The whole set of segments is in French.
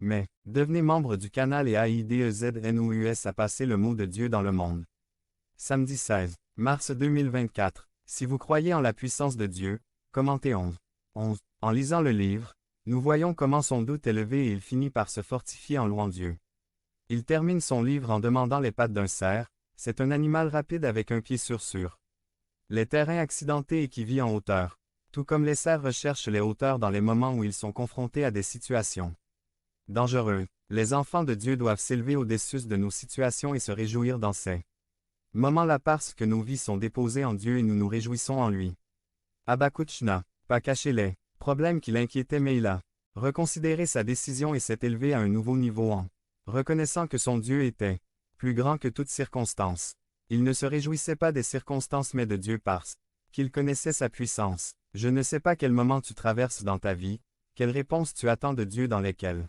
Mais, devenez membre du canal et AIDEZNOUS à passer le mot de Dieu dans le monde. Samedi 16 mars 2024. Si vous croyez en la puissance de Dieu, commentez 11. En lisant le livre, nous voyons comment son doute est levé et il finit par se fortifier en louant Dieu. Il termine son livre en demandant les pattes d'un cerf, c'est un animal rapide avec un pied sûr. Les terrains accidentés et qui vit en hauteur. Tout comme les cerfs recherchent les hauteurs dans les moments où ils sont confrontés à des situations dangereuses, les enfants de Dieu doivent s'élever au-dessus de nos situations et se réjouir dans ces moments-là parce que nos vies sont déposées en Dieu et nous nous réjouissons en lui. Habakkuk n'a pas caché les problèmes qui l'inquiétaient mais il a reconsidéré sa décision et s'est élevé à un nouveau niveau en reconnaissant que son Dieu était plus grand que toute circonstance. Il ne se réjouissait pas des circonstances mais de Dieu parce qu'il connaissait sa puissance. Je ne sais pas quel moment tu traverses dans ta vie, quelle réponse tu attends de Dieu dans lesquelles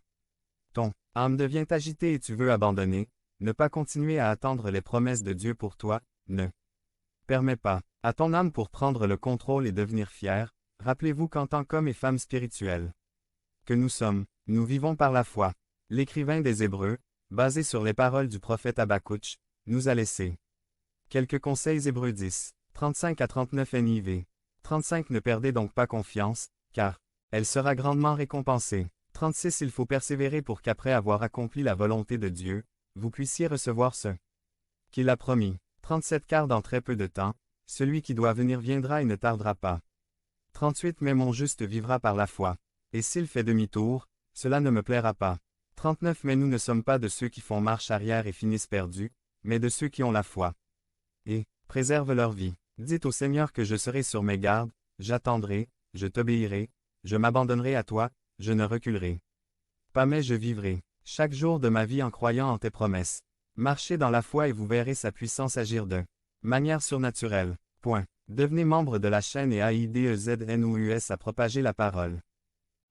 ton âme devient agitée et tu veux abandonner, ne pas continuer à attendre les promesses de Dieu pour toi, ne permets pas à ton âme pour prendre le contrôle et devenir fier. Rappelez-vous qu'en tant qu'hommes et femmes spirituels que nous sommes, nous vivons par la foi. L'écrivain des Hébreux, basé sur les paroles du prophète Habakkuk, nous a laissé quelques conseils. Hébreux 10, 35 à 39 NIV. 35 Ne perdez donc pas confiance, car elle sera grandement récompensée. 36 Il faut persévérer pour qu'après avoir accompli la volonté de Dieu, vous puissiez recevoir ce qu'il a promis. 37 Car dans très peu de temps, celui qui doit venir viendra et ne tardera pas. 38 Mais mon juste vivra par la foi. Et s'il fait demi-tour, cela ne me plaira pas. 39 Mais nous ne sommes pas de ceux qui font marche arrière et finissent perdus, mais de ceux qui ont la foi et préservent leur vie. Dites au Seigneur que je serai sur mes gardes, j'attendrai, je t'obéirai, je m'abandonnerai à toi, je ne reculerai pas mais je vivrai chaque jour de ma vie en croyant en tes promesses. Marchez dans la foi et vous verrez sa puissance agir de manière surnaturelle. Devenez membre de la chaîne et AIDEZNOUS à propager la parole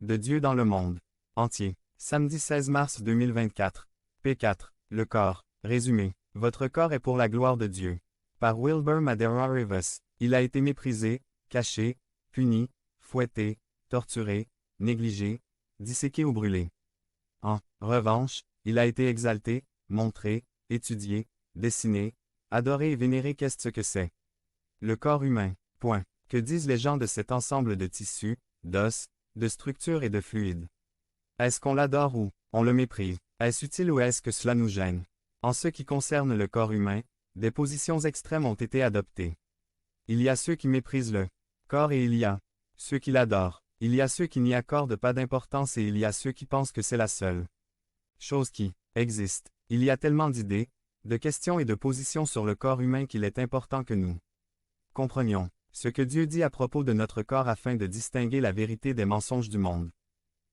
de Dieu dans le monde entier. Samedi 16 mars 2024. P4. Le corps. Résumé. Votre corps est pour la gloire de Dieu. Par Wilbur Madera Rivas. Il a été méprisé, caché, puni, fouetté, torturé, négligé, disséqué ou brûlé. En revanche, il a été exalté, montré, étudié, dessiné, adoré et vénéré. Qu'est-ce que c'est? Le corps humain. Que disent les gens de cet ensemble de tissus, d'os, de structures et de fluides? Est-ce qu'on l'adore ou on le méprise? Est-ce utile ou est-ce que cela nous gêne? En ce qui concerne le corps humain, des positions extrêmes ont été adoptées. Il y a ceux qui méprisent le corps et il y a ceux qui l'adorent. Il y a ceux qui n'y accordent pas d'importance et il y a ceux qui pensent que c'est la seule chose qui existe. Il y a tellement d'idées, de questions et de positions sur le corps humain qu'il est important que nous comprenions ce que Dieu dit à propos de notre corps afin de distinguer la vérité des mensonges du monde.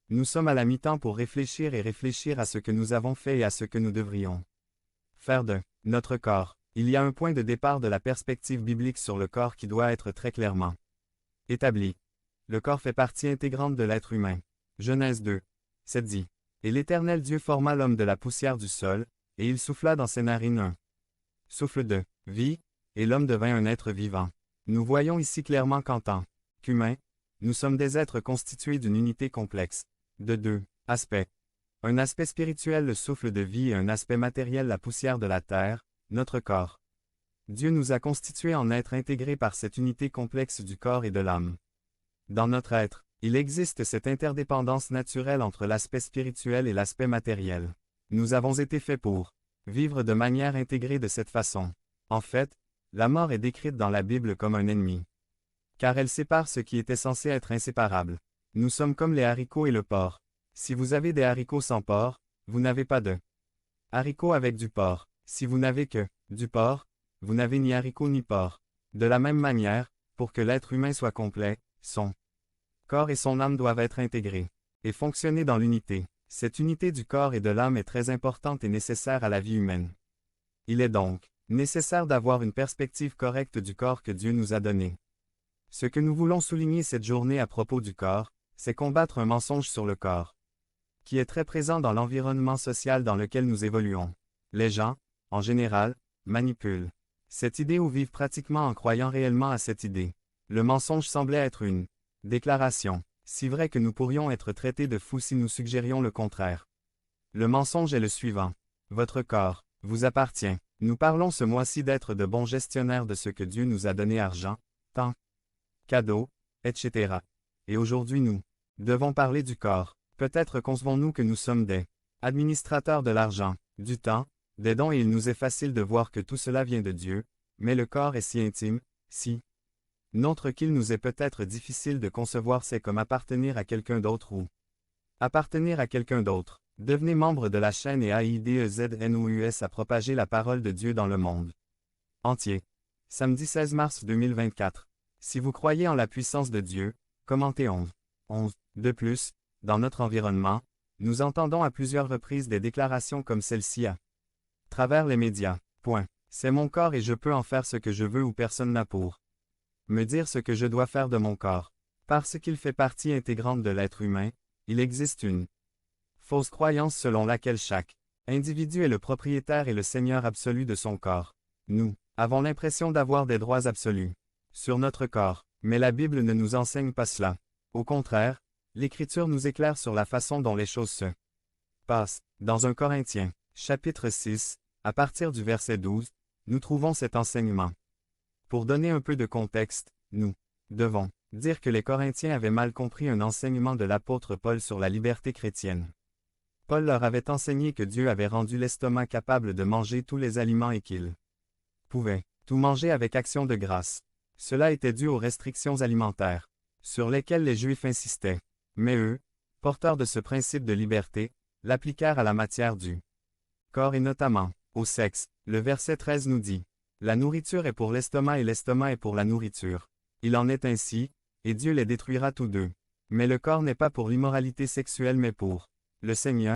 Nous sommes à la mi-temps pour réfléchir à ce que nous avons fait et à ce que nous devrions faire de notre corps. Il y a un point de départ de la perspective biblique sur le corps qui doit être très clairement établi. Le corps fait partie intégrante de l'être humain. Genèse 2. 7 dit. Et l'Éternel Dieu forma l'homme de la poussière du sol, et il souffla dans ses narines un souffle de vie, et l'homme devint un être vivant. Nous voyons ici clairement qu'en tant qu'humains, nous sommes des êtres constitués d'une unité complexe, de deux aspects. Un aspect spirituel, le souffle de vie, et un aspect matériel, la poussière de la terre, notre corps. Dieu nous a constitués en êtres intégrés par cette unité complexe du corps et de l'âme. Dans notre être, il existe cette interdépendance naturelle entre l'aspect spirituel et l'aspect matériel. Nous avons été faits pour vivre de manière intégrée de cette façon. En fait, la mort est décrite dans la Bible comme un ennemi. Car elle sépare ce qui était censé être inséparable. Nous sommes comme les haricots et le porc. Si vous avez des haricots sans porc, vous n'avez pas de haricots avec du porc. Si vous n'avez que du porc, vous n'avez ni haricots ni porc. De la même manière, pour que l'être humain soit complet, son corps et son âme doivent être intégrés et fonctionner dans l'unité. Cette unité du corps et de l'âme est très importante et nécessaire à la vie humaine. Il est donc nécessaire d'avoir une perspective correcte du corps que Dieu nous a donné. Ce que nous voulons souligner cette journée à propos du corps, c'est combattre un mensonge sur le corps, qui est très présent dans l'environnement social dans lequel nous évoluons. Les gens, en général, manipulent cette idée ou vivent pratiquement en croyant réellement à cette idée. Le mensonge semblait être une déclaration, si vrai que nous pourrions être traités de fous si nous suggérions le contraire. Le mensonge est le suivant. Votre corps vous appartient. Nous parlons ce mois-ci d'être de bons gestionnaires de ce que Dieu nous a donné argent, temps, cadeaux, etc. Et aujourd'hui nous devons parler du corps. Peut-être concevons-nous que nous sommes des administrateurs de l'argent, du temps, des dons et il nous est facile de voir que tout cela vient de Dieu, mais le corps est si intime, si nôtre qu'il nous est peut-être difficile de concevoir c'est comme appartenir à quelqu'un d'autre ou appartenir à quelqu'un d'autre. Devenez membre de la chaîne et AIDEZNOUS à propager la parole de Dieu dans le monde entier. Samedi 16 mars 2024. Si vous croyez en la puissance de Dieu, commentez 11. De plus, dans notre environnement, nous entendons à plusieurs reprises des déclarations comme celle-ci à travers les médias. C'est mon corps et je peux en faire ce que je veux ou personne n'a pour me dire ce que je dois faire de mon corps. Parce qu'il fait partie intégrante de l'être humain, il existe une fausse croyance selon laquelle chaque individu est le propriétaire et le seigneur absolu de son corps. Nous avons l'impression d'avoir des droits absolus sur notre corps, mais la Bible ne nous enseigne pas cela. Au contraire, l'Écriture nous éclaire sur la façon dont les choses se passent. Dans 1 Corinthiens, chapitre 6, à partir du verset 12, nous trouvons cet enseignement. Pour donner un peu de contexte, nous devons dire que les Corinthiens avaient mal compris un enseignement de l'apôtre Paul sur la liberté chrétienne. Paul leur avait enseigné que Dieu avait rendu l'estomac capable de manger tous les aliments et qu'il pouvait tout manger avec action de grâce. Cela était dû aux restrictions alimentaires, sur lesquelles les Juifs insistaient. Mais eux, porteurs de ce principe de liberté, l'appliquèrent à la matière du corps et notamment au sexe. Le verset 13 nous dit « La nourriture est pour l'estomac et l'estomac est pour la nourriture. Il en est ainsi, et Dieu les détruira tous deux. Mais le corps n'est pas pour l'immoralité sexuelle mais pour le Seigneur,